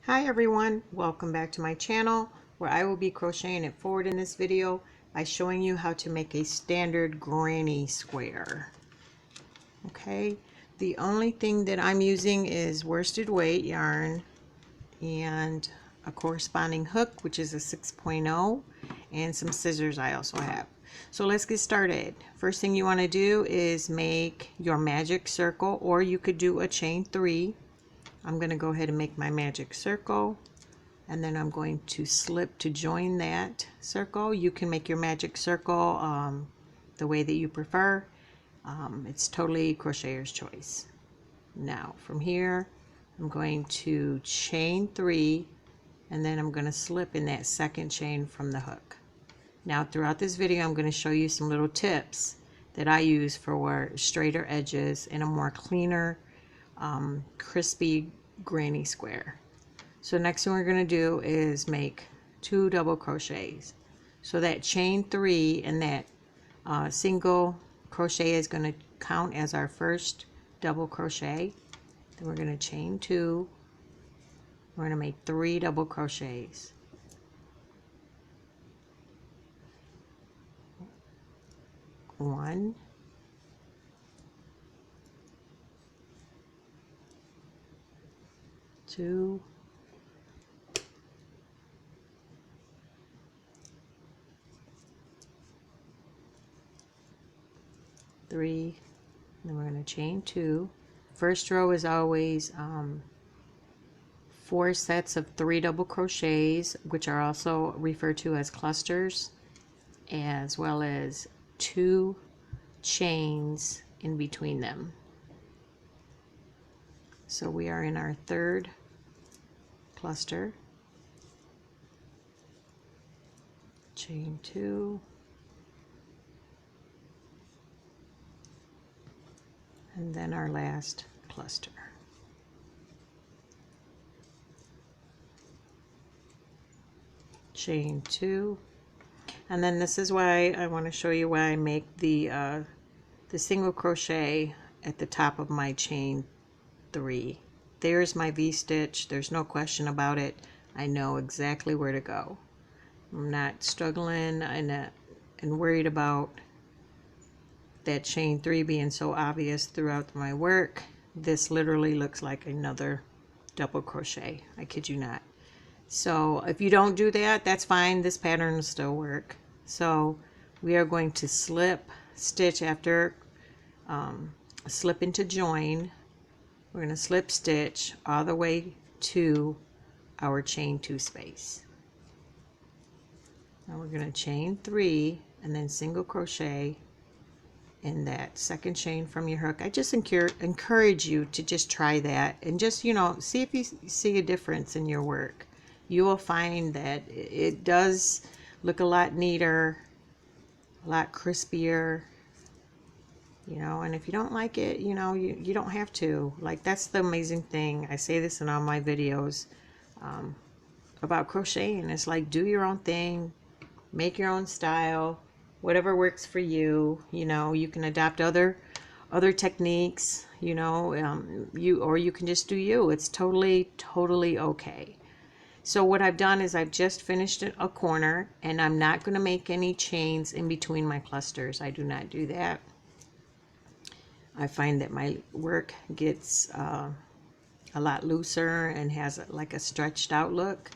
Hi everyone, welcome back to my channel where I will be crocheting it forward in this video by showing you how to make a standard granny square. Okay, the only thing that I'm using is worsted weight yarn and a corresponding hook, which is a 6.0, and some scissors I also have. So let's get started. First thing you want to do is make your magic circle, or you could do a chain 3. I'm going to go ahead and make my magic circle, and then I'm going to slip to join that circle. You can make your magic circle the way that you prefer. It's totally crocheter's choice. Now from here I'm going to chain 3, and then I'm going to slip in that second chain from the hook. Now throughout this video I'm going to show you some little tips that I use for straighter edges and a more cleaner crispy granny square. So next thing we're going to do is make 2 double crochets. So that chain 3 and that single crochet is going to count as our first double crochet. Then we're going to chain 2. We're going to make 3 double crochets. One, 2, 3, then we're going to chain 2. First row is always 4 sets of 3 double crochets, which are also referred to as clusters, as well as 2 chains in between them. So we are in our third cluster. Chain 2, and then our last cluster. Chain 2, and then this is why I want to show you why I make the single crochet at the top of my chain 3. There's my V-stitch. There's no question about it. I know exactly where to go. I'm not struggling and worried about that chain 3 being so obvious throughout my work. This literally looks like another double crochet. I kid you not. So if you don't do that, that's fine. This pattern will still work. So we are going to slip stitch after slip into join. We're going to slip stitch all the way to our chain 2 space. Now we're going to chain 3 and then single crochet in that second chain from your hook. I just encourage you to just try that and just, see if you see a difference in your work. You will find that it does look a lot neater, a lot crispier, and if you don't like it, you don't have to. Like, that's the amazing thing. I say this in all my videos about crocheting. It's like, do your own thing, make your own style, whatever works for you. You can adopt other techniques, or you can just do you. It's totally okay. So what I've done is I've just finished a corner, and I'm not going to make any chains in between my clusters. I do not do that. I find that my work gets a lot looser and has like a stretched out look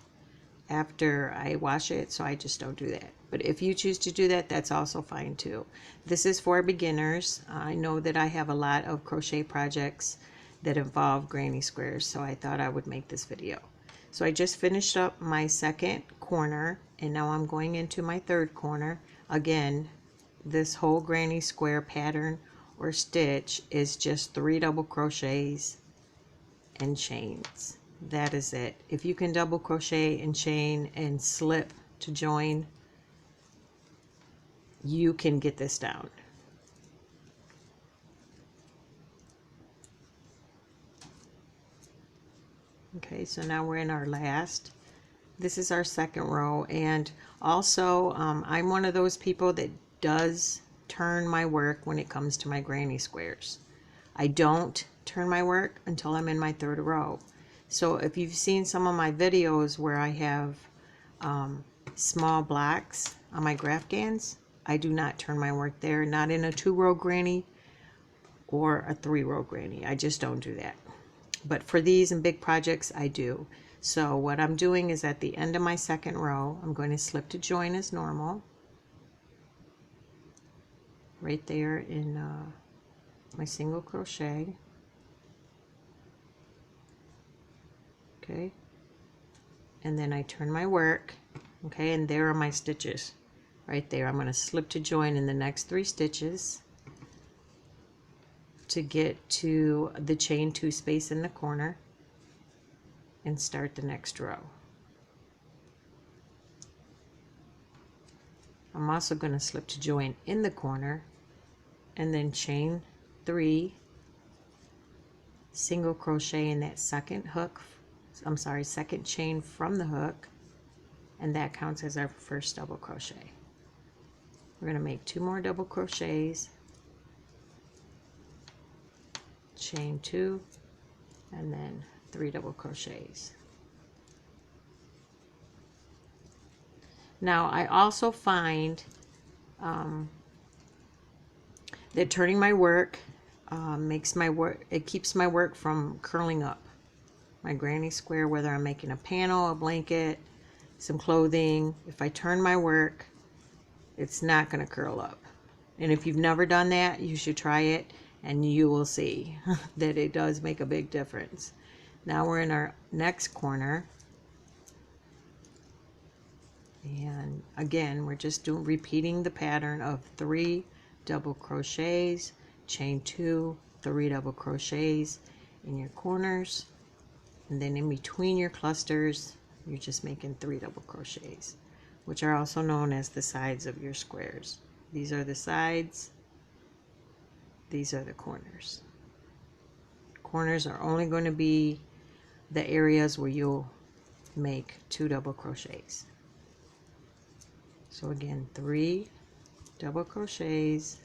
after I wash it, so I just don't do that. But if you choose to do that, that's also fine too. This is for beginners. I know that I have a lot of crochet projects that involve granny squares, so I thought I would make this video. So I just finished up my second corner, and now I'm going into my third corner. Again, this whole granny square pattern or stitch is just 3 double crochets and chains. That is it. If you can double crochet and chain and slip to join, you can get this down. Okay, so now we're in our last. This is our second row, and also I'm one of those people that does turn my work when it comes to my granny squares. I don't turn my work until I'm in my third row. So if you've seen some of my videos where I have small blocks on my graph gands, I do not turn my work there, not in a 2-row granny or a 3-row granny. I just don't do that. But for these and big projects, I do. So what I'm doing is at the end of my second row, I'm going to slip to join as normal. Right there in my single crochet. Okay. And then I turn my work. Okay, and there are my stitches. Right there. I'm going to slip to join in the next 3 stitches to get to the chain 2 space in the corner and start the next row. I'm also going to slip to join in the corner and then chain 3, single crochet in that second hook, second chain from the hook, and that counts as our first double crochet. We're going to make 2 more double crochets, chain 2, and then 3 double crochets. Now I also find that turning my work it keeps my work from curling up. My granny square, whether I'm making a panel, a blanket, some clothing, if I turn my work, it's not going to curl up. And if you've never done that, you should try it, and you will see that it does make a big difference. Now we're in our next corner, and again we're just repeating the pattern of 3 double crochets, chain 2, 3 double crochets in your corners, and then in between your clusters you're just making 3 double crochets, which are also known as the sides of your squares. These are the sides, these are the corners. Corners are only going to be the areas where you'll make 2 double crochets. So again, 3 double crochets,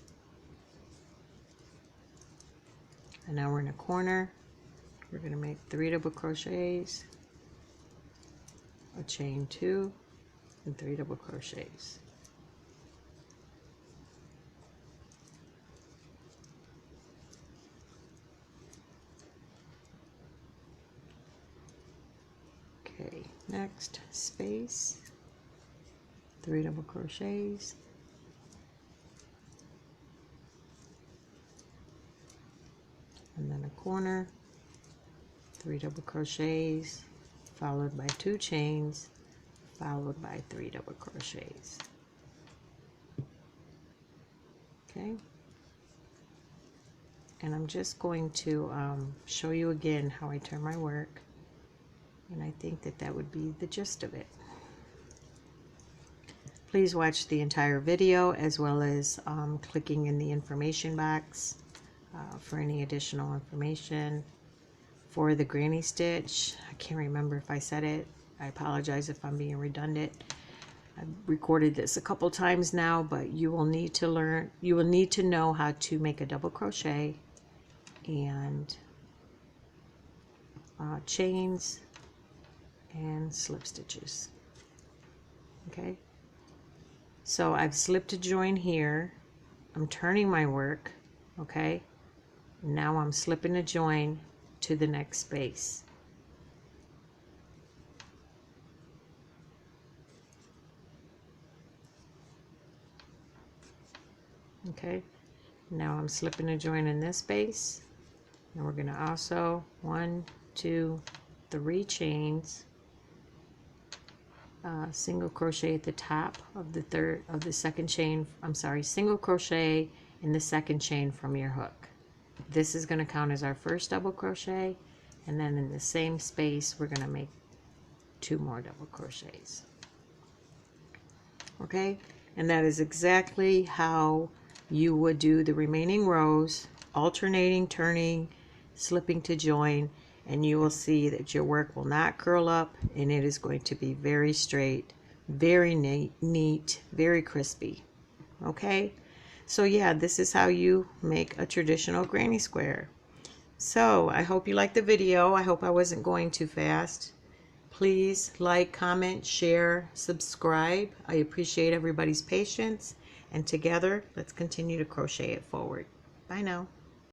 and now we're in a corner. We're going to make 3 double crochets, a chain 2, and 3 double crochets. Okay, next space, 3 double crochets, and then a corner, 3 double crochets, followed by 2 chains, followed by 3 double crochets. Okay, and I'm just going to show you again how I turn my work, and I think that would be the gist of it. Please watch the entire video, as well as clicking in the information box for any additional information. For the granny stitch, I can't remember if I said it. I apologize if I'm being redundant. I've recorded this a couple times now, but you will need to know how to make a double crochet and chains and slip stitches. Okay, so I've slipped to join here. I'm turning my work. Okay, now I'm slipping to join to the next space. Okay, now I'm slipping to join in this space, and we're going to also 1, 2, 3 chains, single crochet at the top of the second chain. Single crochet in the second chain from your hook. This is going to count as our first double crochet, and then in the same space we're going to make 2 more double crochets. Okay, and that is exactly how you would do the remaining rows, alternating, turning, slipping to join, and you will see that your work will not curl up, and it is going to be very straight, very neat, very crispy. Okay, so yeah, this is how you make a traditional granny square. So I hope you liked the video. I hope I wasn't going too fast. Please like, comment, share, subscribe. I appreciate everybody's patience. And together, let's continue to crochet it forward. Bye now.